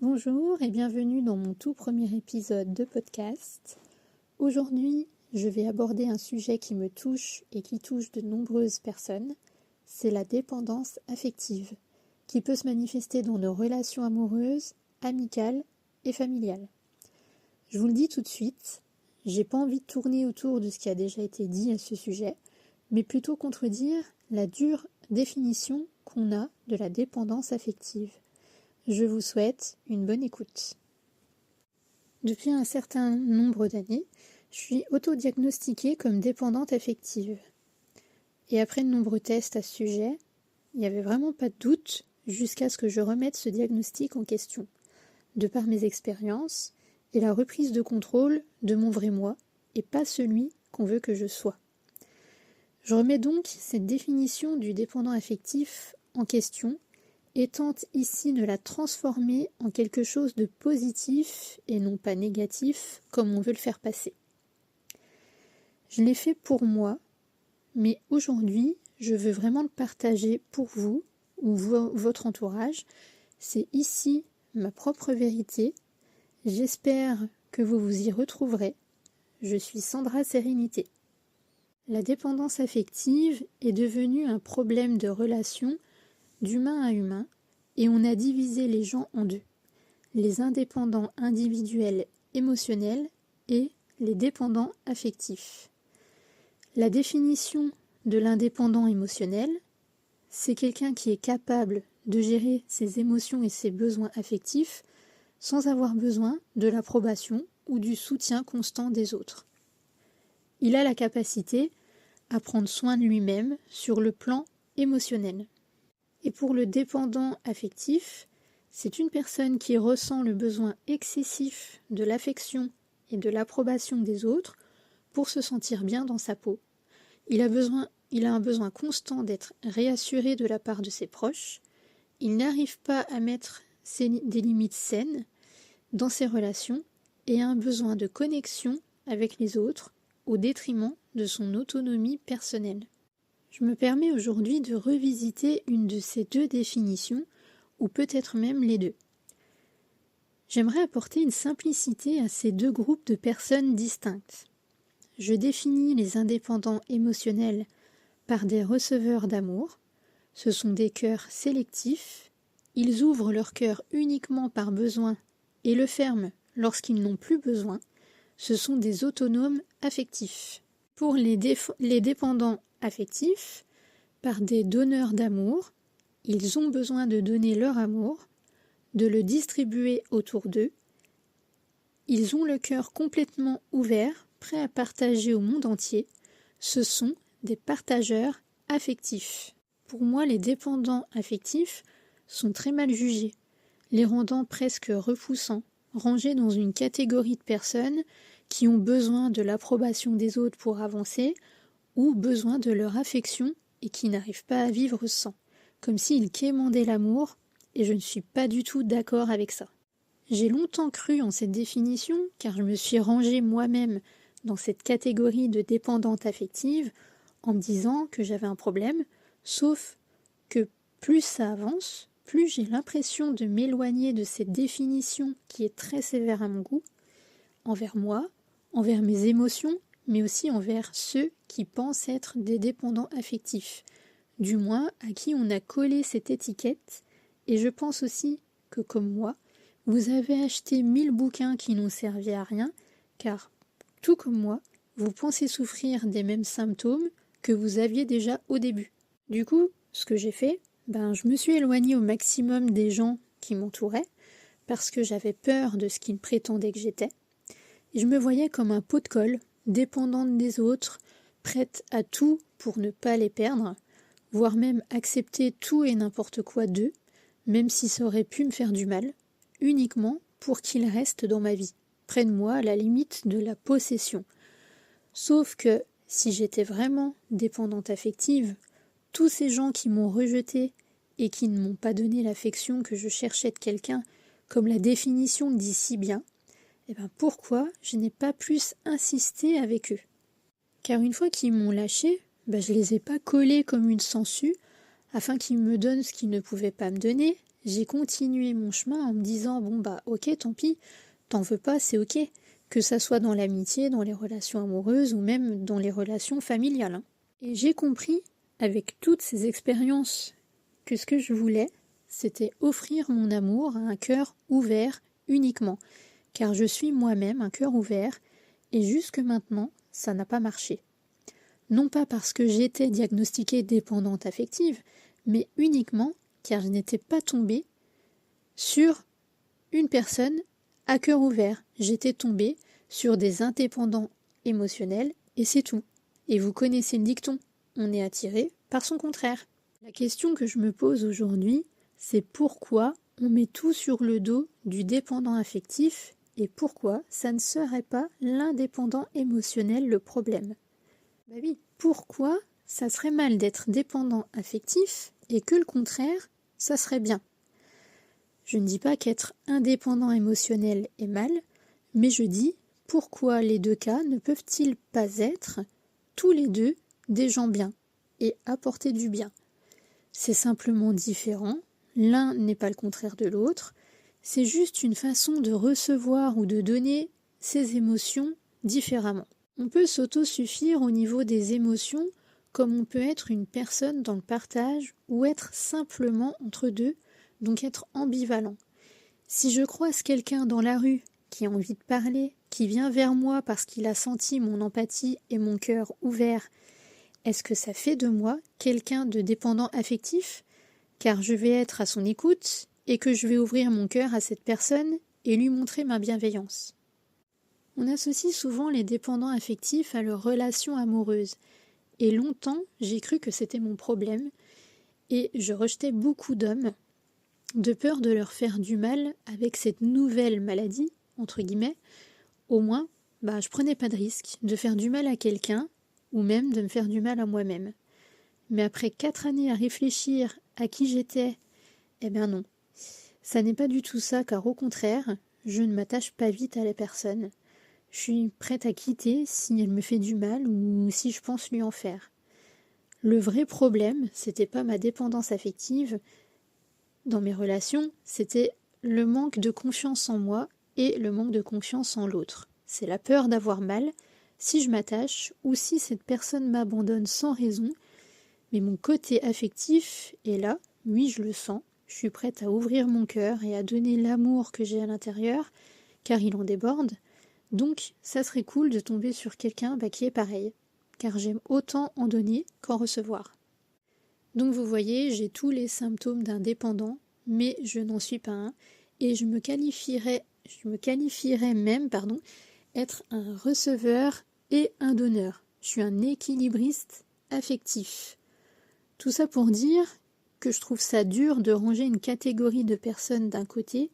Bonjour et bienvenue dans mon tout premier épisode de podcast. Aujourd'hui, je vais aborder un sujet qui me touche et qui touche de nombreuses personnes. C'est la dépendance affective, qui peut se manifester dans nos relations amoureuses, amicales et familiales. Je vous le dis tout de suite, j'ai pas envie de tourner autour de ce qui a déjà été dit à ce sujet, mais plutôt contredire la dure définition qu'on a de la dépendance affective. Je vous souhaite une bonne écoute. Depuis un certain nombre d'années, je suis autodiagnostiquée comme dépendante affective. Et après de nombreux tests à ce sujet, il n'y avait vraiment pas de doute jusqu'à ce que je remette ce diagnostic en question, de par mes expériences et la reprise de contrôle de mon vrai moi, et pas celui qu'on veut que je sois. Je remets donc cette définition du dépendant affectif en question, et tente ici de la transformer en quelque chose de positif et non pas négatif comme on veut le faire passer. Je l'ai fait pour moi, mais aujourd'hui, je veux vraiment le partager pour vous ou votre entourage. C'est ici ma propre vérité. J'espère que vous vous y retrouverez. Je suis Sandra Sérénité. La dépendance affective est devenue un problème de relation d'humain à humain, et on a divisé les gens en deux, les indépendants individuels émotionnels et les dépendants affectifs. La définition de l'indépendant émotionnel, c'est quelqu'un qui est capable de gérer ses émotions et ses besoins affectifs sans avoir besoin de l'approbation ou du soutien constant des autres. Il a la capacité à prendre soin de lui-même sur le plan émotionnel. Et pour le dépendant affectif, c'est une personne qui ressent le besoin excessif de l'affection et de l'approbation des autres pour se sentir bien dans sa peau. Il a un besoin constant d'être réassuré de la part de ses proches. Il n'arrive pas à mettre des limites saines dans ses relations et a un besoin de connexion avec les autres au détriment de son autonomie personnelle. Je me permets aujourd'hui de revisiter une de ces deux définitions, ou peut-être même les deux. J'aimerais apporter une simplicité à ces deux groupes de personnes distinctes. Je définis les indépendants émotionnels par des receveurs d'amour. Ce sont des cœurs sélectifs. Ils ouvrent leur cœur uniquement par besoin et le ferment lorsqu'ils n'ont plus besoin. Ce sont des autonomes affectifs. Pour les dépendants affectifs, par des donneurs d'amour, ils ont besoin de donner leur amour, de le distribuer autour d'eux. Ils ont le cœur complètement ouvert, prêts à partager au monde entier. Ce sont des partageurs affectifs. Pour moi, les dépendants affectifs sont très mal jugés, les rendant presque repoussants, rangés dans une catégorie de personnes qui ont besoin de l'approbation des autres pour avancer ou besoin de leur affection et qui n'arrivent pas à vivre sans, comme s'ils quémandaient l'amour, et je ne suis pas du tout d'accord avec ça. J'ai longtemps cru en cette définition, car je me suis rangée moi-même dans cette catégorie de dépendante affective, en me disant que j'avais un problème, sauf que plus ça avance, plus j'ai l'impression de m'éloigner de cette définition qui est très sévère à mon goût, envers moi, envers mes émotions, mais aussi envers ceux qui pensent être des dépendants affectifs, du moins à qui on a collé cette étiquette, et je pense aussi que, comme moi, vous avez acheté 1000 bouquins qui n'ont servi à rien, car, tout comme moi, vous pensez souffrir des mêmes symptômes que vous aviez déjà au début. Du coup, ce que j'ai fait, je me suis éloignée au maximum des gens qui m'entouraient, parce que j'avais peur de ce qu'ils prétendaient que j'étais, et je me voyais comme un pot de colle, dépendante des autres, prête à tout pour ne pas les perdre, voire même accepter tout et n'importe quoi d'eux, même si ça aurait pu me faire du mal, uniquement pour qu'ils restent dans ma vie, près de moi à la limite de la possession. Sauf que, si j'étais vraiment dépendante affective, tous ces gens qui m'ont rejetée et qui ne m'ont pas donné l'affection que je cherchais de quelqu'un, comme la définition dit si bien, pourquoi je n'ai pas plus insisté avec eux? Car une fois qu'ils m'ont lâché, je les ai pas collés comme une sangsue, afin qu'ils me donnent ce qu'ils ne pouvaient pas me donner, j'ai continué mon chemin en me disant bon bah ok, tant pis, t'en veux pas, c'est ok, que ça soit dans l'amitié, dans les relations amoureuses ou même dans les relations familiales, hein. Et j'ai compris, avec toutes ces expériences, que ce que je voulais, c'était offrir mon amour à un cœur ouvert uniquement, car je suis moi-même un cœur ouvert, et jusque maintenant, ça n'a pas marché. Non pas parce que j'étais diagnostiquée dépendante affective, mais uniquement car je n'étais pas tombée sur une personne à cœur ouvert. J'étais tombée sur des indépendants émotionnels et c'est tout. Et vous connaissez le dicton, on est attiré par son contraire. La question que je me pose aujourd'hui, c'est pourquoi on met tout sur le dos du dépendant affectif et pourquoi ça ne serait pas l'indépendant émotionnel le problème. Bah oui, pourquoi ça serait mal d'être dépendant affectif et que le contraire, ça serait bien. Je ne dis pas qu'être indépendant émotionnel est mal, mais je dis pourquoi les deux cas ne peuvent-ils pas être tous les deux des gens bien et apporter du bien. C'est simplement différent, l'un n'est pas le contraire de l'autre, c'est juste une façon de recevoir ou de donner ses émotions différemment. On peut s'autosuffire au niveau des émotions comme on peut être une personne dans le partage ou être simplement entre deux, donc être ambivalent. Si je croise quelqu'un dans la rue qui a envie de parler, qui vient vers moi parce qu'il a senti mon empathie et mon cœur ouvert, est-ce que ça fait de moi quelqu'un de dépendant affectif? Car je vais être à son écoute et que je vais ouvrir mon cœur à cette personne et lui montrer ma bienveillance. On associe souvent les dépendants affectifs à leurs relations amoureuses. Et longtemps, j'ai cru que c'était mon problème et je rejetais beaucoup d'hommes de peur de leur faire du mal avec cette nouvelle maladie, entre guillemets. Au moins, je prenais pas de risque de faire du mal à quelqu'un ou même de me faire du mal à moi-même. Mais après 4 années à réfléchir à qui j'étais, non. Ça n'est pas du tout ça, car au contraire, je ne m'attache pas vite à la personne. Je suis prête à quitter si elle me fait du mal ou si je pense lui en faire. Le vrai problème, c'était pas ma dépendance affective dans mes relations, c'était le manque de confiance en moi et le manque de confiance en l'autre. C'est la peur d'avoir mal si je m'attache ou si cette personne m'abandonne sans raison, mais mon côté affectif est là, oui je le sens, je suis prête à ouvrir mon cœur et à donner l'amour que j'ai à l'intérieur, car il en déborde. Donc, ça serait cool de tomber sur quelqu'un qui est pareil, car j'aime autant en donner qu'en recevoir. Donc vous voyez, j'ai tous les symptômes d'un dépendant, mais je n'en suis pas un, et je me qualifierais même, être un receveur et un donneur. Je suis un équilibriste affectif. Tout ça pour dire que je trouve ça dur de ranger une catégorie de personnes d'un côté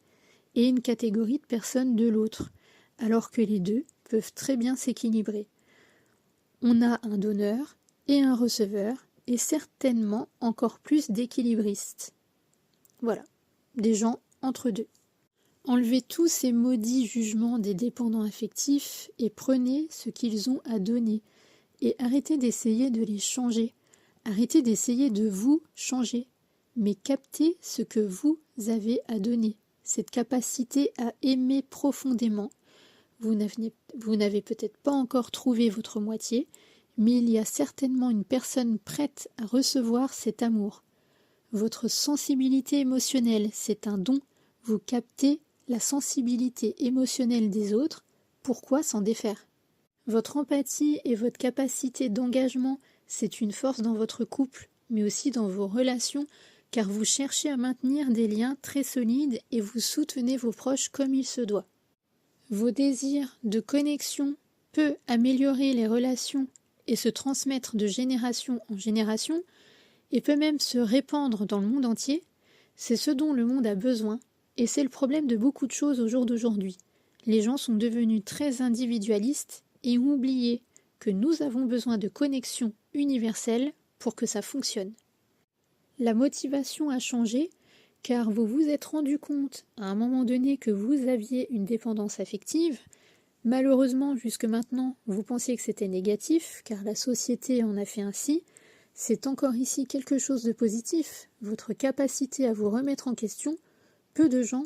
et une catégorie de personnes de l'autre, alors que les deux peuvent très bien s'équilibrer. On a un donneur et un receveur, et certainement encore plus d'équilibristes. Voilà, des gens entre deux. Enlevez tous ces maudits jugements des dépendants affectifs et prenez ce qu'ils ont à donner. Et arrêtez d'essayer de les changer. Arrêtez d'essayer de vous changer. Mais captez ce que vous avez à donner. Cette capacité à aimer profondément. Vous n'avez peut-être pas encore trouvé votre moitié, mais il y a certainement une personne prête à recevoir cet amour. Votre sensibilité émotionnelle, c'est un don. Vous captez la sensibilité émotionnelle des autres. Pourquoi s'en défaire? Votre empathie et votre capacité d'engagement, c'est une force dans votre couple, mais aussi dans vos relations, car vous cherchez à maintenir des liens très solides et vous soutenez vos proches comme il se doit. Vos désirs de connexion peuvent améliorer les relations et se transmettre de génération en génération, et peut même se répandre dans le monde entier. C'est ce dont le monde a besoin, et c'est le problème de beaucoup de choses au jour d'aujourd'hui. Les gens sont devenus très individualistes et ont oublié que nous avons besoin de connexion universelle pour que ça fonctionne. La motivation a changé, car vous vous êtes rendu compte à un moment donné que vous aviez une dépendance affective. Malheureusement, jusque maintenant, vous pensiez que c'était négatif, car la société en a fait ainsi. C'est encore ici quelque chose de positif, votre capacité à vous remettre en question, peu de gens